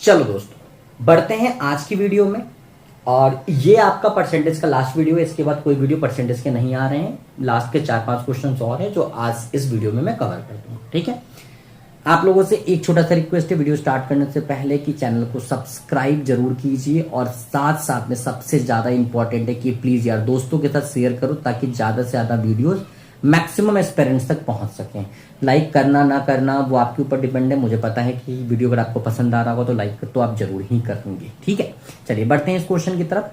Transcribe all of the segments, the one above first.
चलो दोस्तों, बढ़ते हैं आज की वीडियो में। और ये आपका परसेंटेज का लास्ट वीडियो है। इसके बाद कोई वीडियो परसेंटेज के नहीं आ रहे हैं। लास्ट के 4-5 क्वेश्चंस और हैं जो आज इस वीडियो में मैं कवर कर दूंगा। ठीक है, आप लोगों से एक छोटा सा रिक्वेस्ट है वीडियो स्टार्ट करने से पहले कि चैनल को सब्सक्राइब जरूर कीजिए, और साथ साथ में सबसे ज्यादा इंपॉर्टेंट है कि प्लीज यार दोस्तों के साथ शेयर करो ताकि ज्यादा से ज्यादा वीडियोस मैक्सिमम एस्पिरेंट्स तक पहुंच सकें। लाइक करना ना करना वो आपके ऊपर डिपेंड है। मुझे पता है कि वीडियो अगर आपको पसंद आ रहा होगा तो लाइक तो आप जरूर ही करेंगे। ठीक है, चलिए बढ़ते हैं इस क्वेश्चन की तरफ।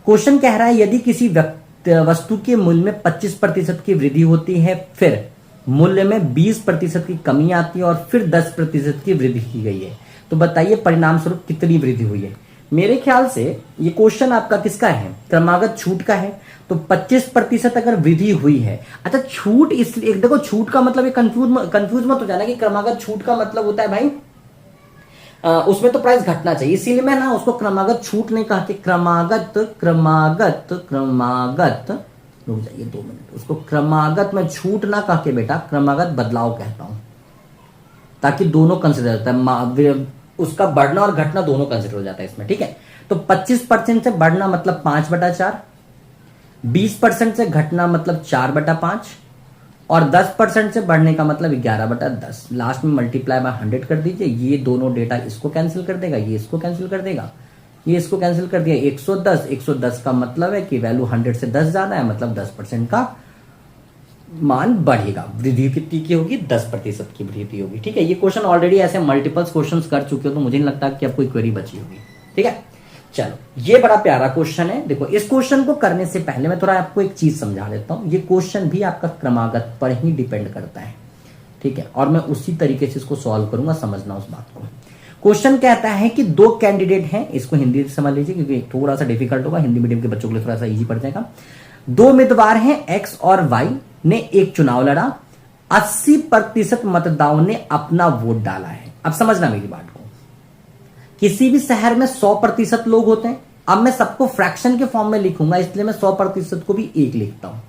क्वेश्चन कह रहा है यदि किसी वस्तु के मूल्य में 25% की वृद्धि होती है, फिर मूल्य में 20% की कमी आती है और फिर 10% की वृद्धि की गई है, तो बताइए परिणाम स्वरूप कितनी वृद्धि हुई है। मेरे ख्याल से ये क्वेश्चन आपका किसका है, क्रमागत छूट का है। तो 25% अगर वृद्धि हुई है, अच्छा छूट इसलिए देखो, छूट का मतलब ये कंफ्यूज मत हो जाना कि क्रमागत छूट का मतलब होता है भाई उसमें तो प्राइस घटना चाहिए, इसीलिए मैं ना उसको क्रमागत छूट नहीं कहा कि क्रमागत रुक जाइए 2 मिनट, उसको क्रमागत में छूट ना कह के बेटा क्रमागत बदलाव कहता हूं, ताकि दोनों कंसिडर होता है, उसका बढ़ना और घटना दोनों कंसिडर हो जाता है इसमें। ठीक है, तो 25% से बढ़ना मतलब 5/4, 20% से घटना मतलब 4/5, और 10% से बढ़ने का मतलब 11/10। लास्ट में मल्टीप्लाई बाय 100 कर दीजिए। ये दोनों डेटा इसको कैंसिल कर देगा, ये इसको कैंसिल कर देगा, ये इसको कैंसिल कर दिया। 110 का मतलब है कि वैल्यू 100 से 10 ज्यादा है, मतलब 10% का मान बढ़ेगा। वृद्धि कितनी की होगी, 10% की वृद्धि होगी। ठीक है, ये क्वेश्चन ऑलरेडी ऐसे मल्टीपल्स क्वेश्चन कर चुके हो तो मुझे नहीं लगता कि अब कोई क्वेरी बची होगी। ठीक है, चलो ये बड़ा प्यारा क्वेश्चन है। देखो इस क्वेश्चन को करने से पहले मैं थोड़ा आपको एक चीज समझा देता हूं। ये क्वेश्चन भी आपका क्रमागत पर ही डिपेंड करता है। ठीक है, और मैं उसी तरीके से इसको सॉल्व करूंगा, समझना उस बात को। क्वेश्चन कहता है कि 2 कैंडिडेट हैं, इसको हिंदी से समझ लीजिए क्योंकि थोड़ा सा डिफिकल्ट होगा, हिंदी मीडियम के बच्चों के लिए थोड़ा सा इजी पड़ जाएगा। 2 उम्मीदवार हैं, एक्स और वाई ने एक चुनाव लड़ा। 80% मतदाताओं ने अपना वोट डाला है। अब समझना मेरी बात को, किसी भी शहर में 100% लोग होते हैं। अब मैं सबको फ्रैक्शन के फॉर्म में लिखूंगा, इसलिए मैं 100% को भी 1 लिखता हूं।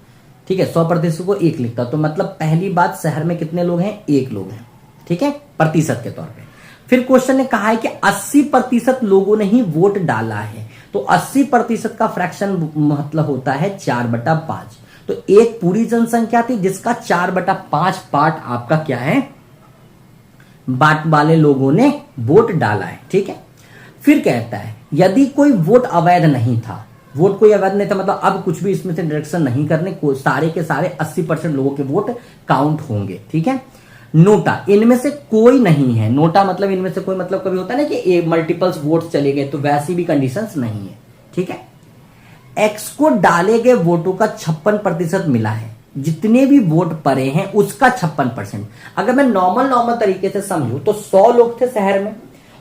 ठीक है, 100% को 1 लिखता हूं, तो मतलब पहली बात शहर में कितने लोग हैं, 1 लोग हैं। ठीक है, प्रतिशत के तौर पे। फिर क्वेश्चन ने कहा है कि 80% लोगों ने ही वोट डाला है, तो 80% का फ्रैक्शन मतलब होता है 4/5। तो एक पूरी जनसंख्या थी जिसका 4/5 पार्ट आपका क्या है, बाट वाले लोगों ने वोट डाला है। ठीक है, फिर कहता है यदि कोई वोट अवैध नहीं था, वोट कोई अवैध नहीं था मतलब अब कुछ भी इसमें से डिडक्शन नहीं करने, सारे के सारे 80% लोगों के वोट काउंट होंगे। ठीक है, नोटा इनमें से कोई नहीं है। नोटा मतलब इनमें से कोई, मतलब कभी होता है ना कि मल्टीपल्स वोट चले गए, तो वैसी भी कंडीशंस नहीं है। ठीक है, एक्स को डाले गए वोटों का 56% मिला है, जितने भी वोट पड़े हैं उसका 56%। अगर मैं नॉर्मल तरीके से समझूं तो 100 लोग थे शहर में,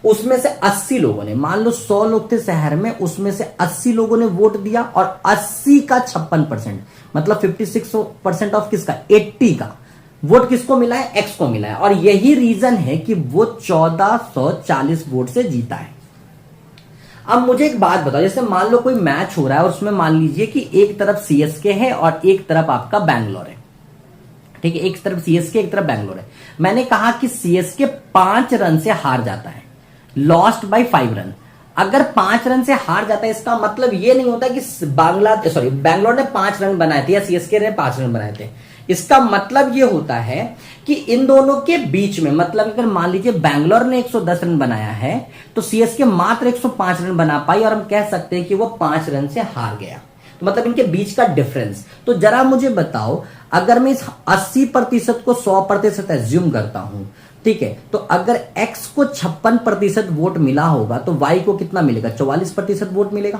उसमें से 80 लोगों ने, मान लो 100 लोग थे शहर में, उसमें से 80 लोगों ने वोट दिया, और 80 का 56% मतलब 56% ऑफ किसका, 80 का वोट किसको मिला है, एक्स को मिला है। और यही रीजन है कि वो 1440 वोट से जीता है। अब मुझे एक बात बताओ, जैसे मान लो कोई मैच हो रहा है और उसमें मान लीजिए कि एक तरफ सीएसके है और एक तरफ आपका बैंगलोर है। ठीक है, एक तरफ सीएसके एक तरफ बैंगलोर है। मैंने कहा कि सीएसके 5 रन से हार जाता है, लॉस्ट बाय 5 रन। अगर 5 रन से हार जाता है, इसका मतलब ये नहीं होता कि बैंगलोर ने 5 रन बनाए थे या सीएसके ने 5 रन बनाए थे। इसका मतलब ये होता है कि इन दोनों के बीच में, मतलब अगर मान लीजिए बैंगलोर ने 110 रन बनाया है तो सीएसके मात्र 105 रन बना पाई, और हम कह सकते हैं कि वो 5 रन से हार गया। तो मतलब इनके बीच का डिफरेंस। तो जरा मुझे बताओ, अगर मैं इस 80% को 100% एज्यूम करता हूं, ठीक है, तो अगर एक्स को 56% वोट मिला होगा तो वाई को कितना मिलेगा, 44% वोट मिलेगा।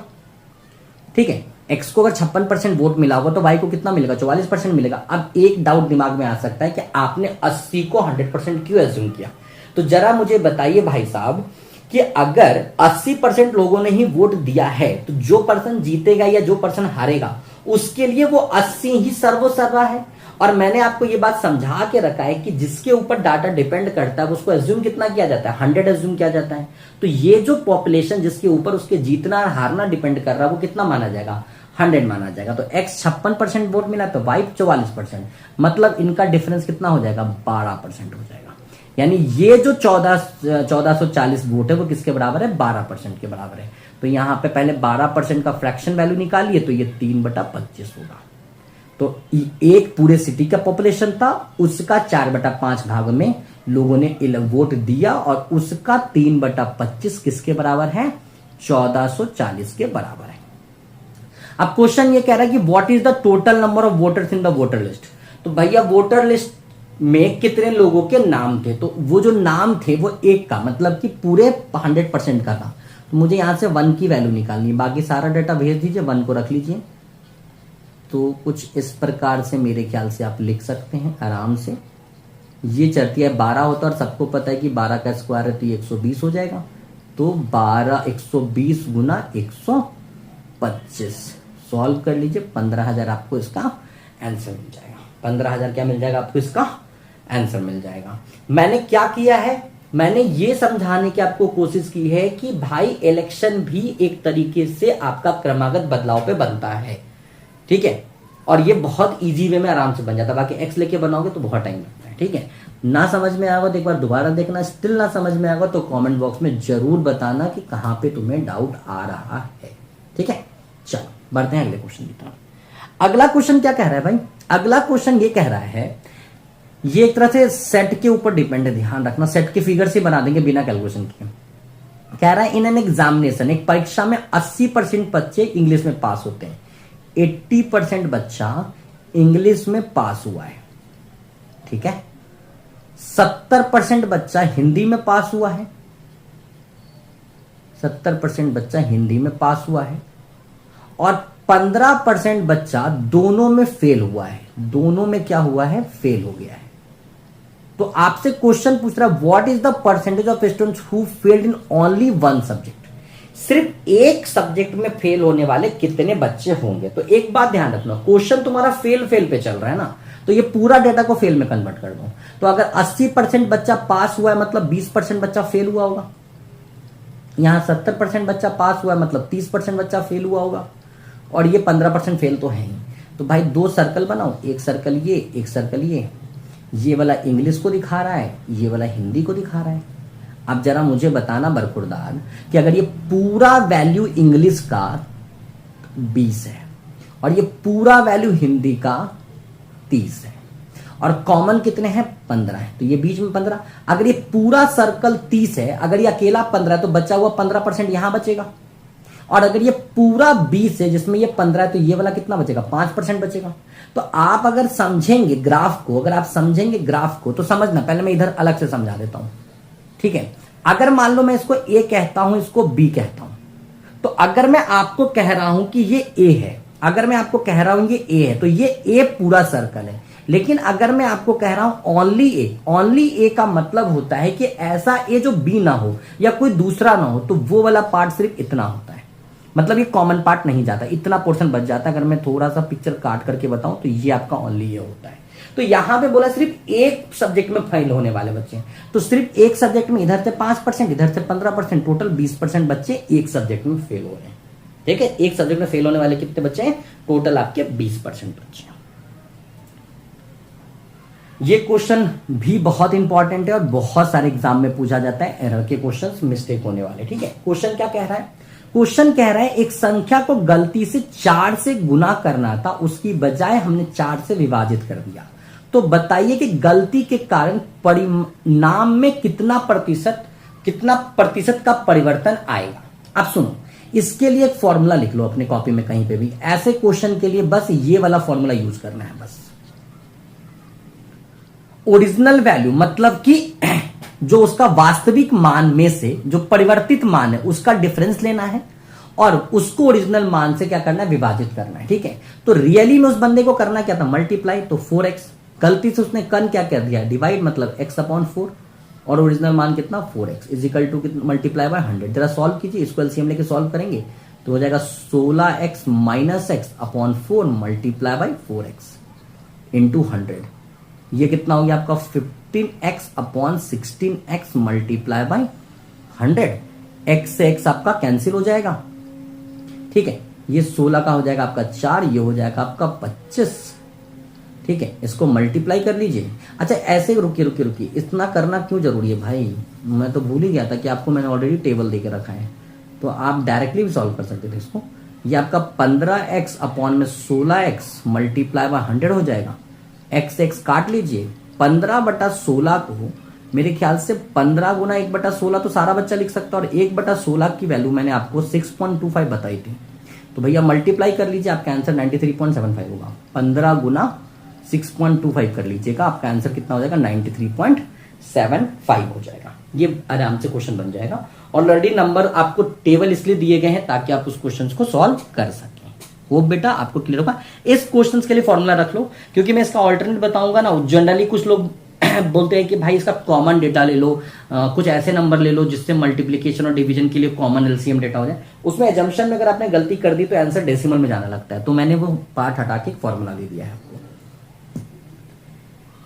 ठीक है, एक्स को अगर 56% वोट मिला होगा तो वाई को कितना मिलेगा, 44% मिलेगा। अब एक डाउट दिमाग में आ सकता है कि आपने 80 को 100% क्यों एज्यूम किया। तो जरा मुझे बताइए भाई साहब कि अगर 80% लोगों ने ही वोट दिया है तो जो पर्सन जीतेगा या जो पर्सन हारेगा उसके लिए वो 80 ही सर्वोसर्वा है। और मैंने आपको ये बात समझा के रखा है कि जिसके ऊपर डाटा डिपेंड करता है उसको एज्यूम कितना किया जाता है, 100 एज्यूम किया जाता है। तो ये जो पॉपुलेशन जिसके ऊपर उसके जीतना और हारना डिपेंड कर रहा है वो कितना माना जाएगा, 100 माना जाएगा। तो एक्स 56% वोट मिला तो वाई 44%, मतलब इनका डिफरेंस कितना हो जाएगा, 12% हो जाएगा। यानी ये जो 1440 वोट है वो किसके बराबर है, 12% के बराबर है। तो यहां पे पहले 12% का फ्रैक्शन वैल्यू निकालिए, तो ये 3/25 होगा। तो एक पूरे सिटी का पॉपुलेशन था, उसका 4/5 भाग में लोगों ने वोट दिया, और उसका 3/25 किसके बराबर है, 1440 के बराबर है। अब क्वेश्चन ये कह रहा है कि what is the total number of voters in the voter list. तो भैया वोटर लिस्ट में कितने लोगों के नाम थे, तो वो जो नाम थे वो एक का मतलब कि पूरे 100% का था। तो मुझे यहां से 1 की वैल्यू निकालनी है, बाकी सारा डाटा भेज दीजिए, 1 को रख लीजिए। तो कुछ इस प्रकार से मेरे ख्याल से आप लिख सकते हैं आराम से। ये चलती है 12 होता है, और सबको पता है कि 12 का स्क्वायर है तो ये 120 हो जाएगा। तो 120 गुना 125 सॉल्व कर लीजिए, 15,000 आपको इसका आंसर मिल जाएगा। 15,000 क्या मिल जाएगा आपको, इसका आंसर मिल जाएगा। मैंने क्या किया है, मैंने ये समझाने की आपको कोशिश की है कि भाई इलेक्शन भी एक तरीके से आपका क्रमागत बदलाव पे बनता है, ठीक है। और ये बहुत इजी वे में आराम से बन जाता है, बाकी एक्स लेके बनाओगे तो बहुत टाइम लगता है, ठीक है। ना समझ में आएगा तो एक बार दोबारा देखना, स्टिल ना समझ में आएगा तो कमेंट बॉक्स में जरूर बताना कि कहां पे तुम्हें डाउट आ रहा है, ठीक है। चलो बढ़ते हैं अगले क्वेश्चन की तरफ। अगला क्वेश्चन क्या कह रहा है भाई, अगला क्वेश्चन ये कह रहा है, ये एक तरह से सेट के ऊपर डिपेंड है, ध्यान रखना, सेट के फिगर से बना देंगे बिना कैलकुलेशन के। कह रहा है इन एन एग्जामिनेशन, एक परीक्षा में 80% बच्चे इंग्लिश में पास होते हैं, 80% बच्चा इंग्लिश में पास हुआ है, ठीक है। 70% बच्चा हिंदी में पास हुआ है, 70% बच्चा हिंदी में पास हुआ है, और 15% बच्चा दोनों में फेल हुआ है, दोनों में क्या हुआ है, फेल हो गया है। तो आपसे क्वेश्चन पूछ रहा है what is the percentage of students who failed in only one subject. सिर्फ एक सब्जेक्ट में फेल होने वाले कितने बच्चे होंगे। तो एक बात ध्यान रखना, क्वेश्चन तुम्हारा फेल पे चल रहा है ना, तो ये पूरा डेटा को फेल में कन्वर्ट कर दो। तो अगर 80% बच्चा पास हुआ है मतलब 20% बच्चा फेल हुआ होगा, यहां 70% बच्चा पास हुआ है मतलब 30% बच्चा फेल हुआ होगा, और ये 15% फेल तो है ही। तो भाई 2 सर्कल बनाओ, एक सर्कल ये, एक सर्कल ये वाला इंग्लिश को दिखा रहा है, ये वाला हिंदी को दिखा रहा है। अब जरा मुझे बताना बरखुरदार कि अगर ये पूरा वैल्यू इंग्लिश का 20 है और ये पूरा वैल्यू हिंदी का 30 है और कॉमन कितने हैं, 15 है, तो ये बीच में 15। अगर ये पूरा सर्कल 30 है, अगर ये अकेला 15 है तो बचा हुआ 15% यहां बचेगा, और अगर ये पूरा 20 है जिसमें ये 15 है तो ये वाला कितना बचेगा, 5% बचेगा। तो आप अगर समझेंगे ग्राफ को, अगर आप समझेंगे ग्राफ को तो समझना, पहले मैं इधर अलग से समझा देता हूं, ठीक है। अगर मान लो मैं इसको ए कहता हूं, इसको बी कहता हूं, तो अगर मैं आपको कह रहा हूं कि ये ए है, अगर मैं आपको कह रहा हूं ये ए है, तो ये ए पूरा सर्कल है। लेकिन अगर मैं आपको कह रहा हूं ओनली ए का मतलब होता है कि ऐसा ए जो बी ना हो या कोई दूसरा ना हो, तो वो वाला पार्ट सिर्फ इतना होता है, मतलब ये कॉमन पार्ट नहीं जाता, इतना पोर्शन बच जाता है। अगर मैं थोड़ा सा पिक्चर काट करके बताऊं तो ये आपका ओनली ये होता है। तो यहां पे बोला सिर्फ एक सब्जेक्ट में फेल होने वाले बच्चे, तो सिर्फ एक सब्जेक्ट में इधर से 5%, इधर से 15%, टोटल 20% बच्चे एक सब्जेक्ट में फेल हो रहे हैं, ठीक है। एक सब्जेक्ट में फेल होने वाले कितने बच्चे हैं, टोटल आपके 20% बच्चे हैं। ये क्वेश्चन भी बहुत इंपॉर्टेंट है और बहुत सारे एग्जाम में पूछा जाता है, एरर के क्वेश्चंस, मिस्टेक होने वाले, ठीक है। क्वेश्चन क्या कह रहा है, क्वेश्चन कह रहा है एक संख्या को गलती से 4 से गुना करना था, उसकी बजाय हमने 4 से विभाजित कर दिया। तो बताइए कि गलती के कारण परिणाम में कितना प्रतिशत का परिवर्तन आएगा। अब सुनो, इसके लिए एक फॉर्मूला लिख लो अपने कॉपी में कहीं पे भी, ऐसे क्वेश्चन के लिए बस ये वाला फॉर्मूला यूज करना है। बस ओरिजिनल वैल्यू मतलब कि जो उसका वास्तविक मान में से जो परिवर्तित मान है उसका डिफरेंस लेना है और उसको ओरिजिनल मान से क्या करना है, विभाजित करना है, ठीक है। तो रियली में उस बंदे को करना क्या था, मल्टीप्लाई, तो 4x, गलती से उसने कन क्या कर दिया, डिवाइड, मतलब x/4, और ओरिजिनल मान कितना 4x is equal to multiply by 100। जरा सॉल्व कीजिए, इसको एलसीएम लेके सॉल्व करेंगे तो हो जाएगा 16x - x/4 multiply by 4x into 100। ये कितना हो गया आपका 15x/16x मल्टीप्लाई बाय 100। x से x आपका कैंसिल हो जाएगा, ठीक है। ये 16 का हो जाएगा आपका 4, ये हो जाएगा आपका 25, ठीक है, इसको मल्टीप्लाई कर लीजिए। अच्छा ऐसे रुकिए रुकिए रुकिए, इतना करना क्यों जरूरी है भाई, मैं तो भूल ही गया था कि आपको मैंने ऑलरेडी टेबल दे के रखा है, तो आप डायरेक्टली भी सॉल्व कर सकते थे इसको। ये आपका 15x अपॉन में 16x मल्टीप्लाई बाय 100 हो जाएगा। x काट लीजिए, 15/16 को मेरे ख्याल से 15 गुना 1/16 तो सारा बच्चा लिख सकता है, और 1/16 की वैल्यू मैंने आपको 6.25 बताई थी, तो भैया मल्टीप्लाई कर लीजिए, आपका आंसर 93.75 होगा। 15 गुना 6.25 कर लीजिएगा, आपका आंसर कितना हो जाएगा 93.75 हो जाएगा। ये आराम से क्वेश्चन बन जाएगा। ऑलरेडी नंबर आपको टेबल इसलिए दिए गए हैं ताकि आप उस क्वेश्चन को सॉल्व कर सकें। वो बेटा आपको क्लियर होगा। इस क्वेश्चन के लिए फॉर्मूला रख लो, क्योंकि मैं इसका ऑल्टरनेट बताऊंगा ना। जनरली कुछ लोग बोलते हैं कि भाई इसका कॉमन डेटा ले लो, कुछ ऐसे नंबर ले लो जिससे मल्टीप्लिकेशन और डिवीजन के लिए कॉमन एलसीएम डेटा हो जाए। उसमें एजम्पशन में अगर आपने गलती कर दी तो आंसर डेसिमल में जाने लगता है, तो मैंने वो पार्ट हटा के फॉर्मूला दे दिया है आपको।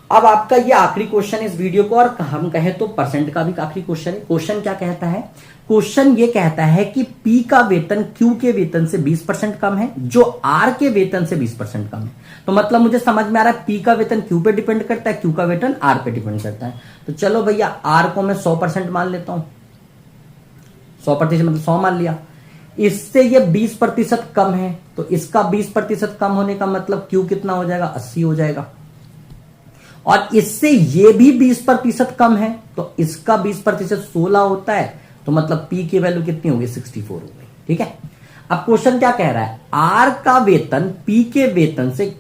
अब आपका ये आखिरी क्वेश्चन इस वीडियो को, और हम कहें तो परसेंट का भी आखिरी क्वेश्चन है। क्वेश्चन क्या कहता है? क्वेश्चन ये कहता है कि P का वेतन Q के वेतन से 20% कम है, जो R के वेतन से 20% कम है। तो मतलब मुझे समझ में आ रहा है P का वेतन Q पे डिपेंड करता है, Q का वेतन R पे डिपेंड करता है। तो चलो भैया R को मैं 100% मान लेता हूं, 100% मतलब 100 मान लिया। इससे ये 20% कम है, तो इसका 20% कम होने का मतलब Q कितना हो जाएगा? 80 हो जाएगा। और इससे ये भी 20% कम है, तो इसका 20% 16 होता है, तो मतलब P की वैल्यू कितनी होगी? 64 हो गई। ठीक है, अब क्वेश्चन क्या कह रहा है? R का वेतन P के वेतन से,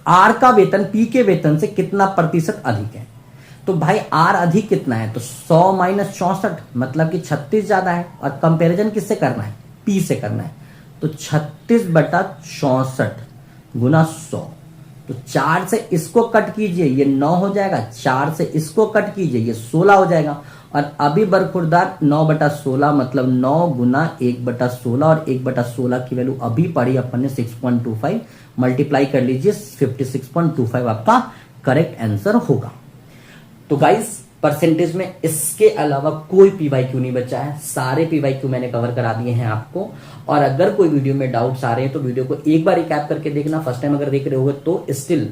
R का वेतन P के वेतन से कितना प्रतिशत अधिक है? तो भाई R अधिक कितना है? तो 100 माइनस 64, मतलब कि 36 ज्यादा है। और कंपैरिजन किससे करना है? P से करना है। तो 36/64 गुना 100, तो 4 से इसको कट कीजिए, ये 9 हो जाएगा। 4 से इसको कट कीजिए, ये 16 हो जाएगा। और अभी बरखुरदार 9/16 मतलब 9 गुना 1/16, और 1/16 की वैल्यू अभी पढ़ी अपन ने 6.25, मल्टीप्लाई कर लीजिए, 56.25 आपका करेक्ट आंसर होगा। तो गाइस परसेंटेज में इसके अलावा कोई पीवाईक्यू नहीं बचा है, सारे पीवाईक्यू मैंने कवर करा दिए हैं आपको। और अगर कोई वीडियो में डाउट्स आ रहे हैं तो वीडियो को एक बार रिकैप करके देखना, फर्स्ट टाइम अगर देख रहे हो तो स्टिल,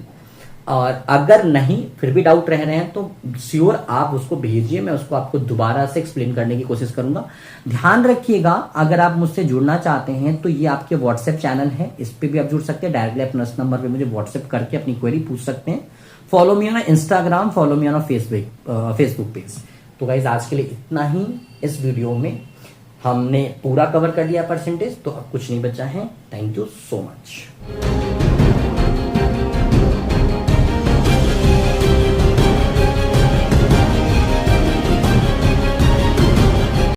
और अगर नहीं फिर भी डाउट रह रहे हैं तो श्योर आप उसको भेजिए, मैं उसको आपको दोबारा से एक्सप्लेन करने की कोशिश करूंगा। ध्यान रखिएगा, अगर आप मुझसे जुड़ना चाहते हैं तो ये आपके व्हाट्सएप चैनल है, इस पे भी आप जुड़ सकते हैं। डायरेक्टली अपने नंबर पे मुझे व्हाट्सएप करके अपनी क्वेरी पूछ सकते हैं। Follow me on Instagram, follow me on Facebook page. तो गाइज आज के लिए इतना ही। इस वीडियो में हमने पूरा कवर कर लिया परसेंटेज, तो अब कुछ नहीं बचा है। Thank you so much.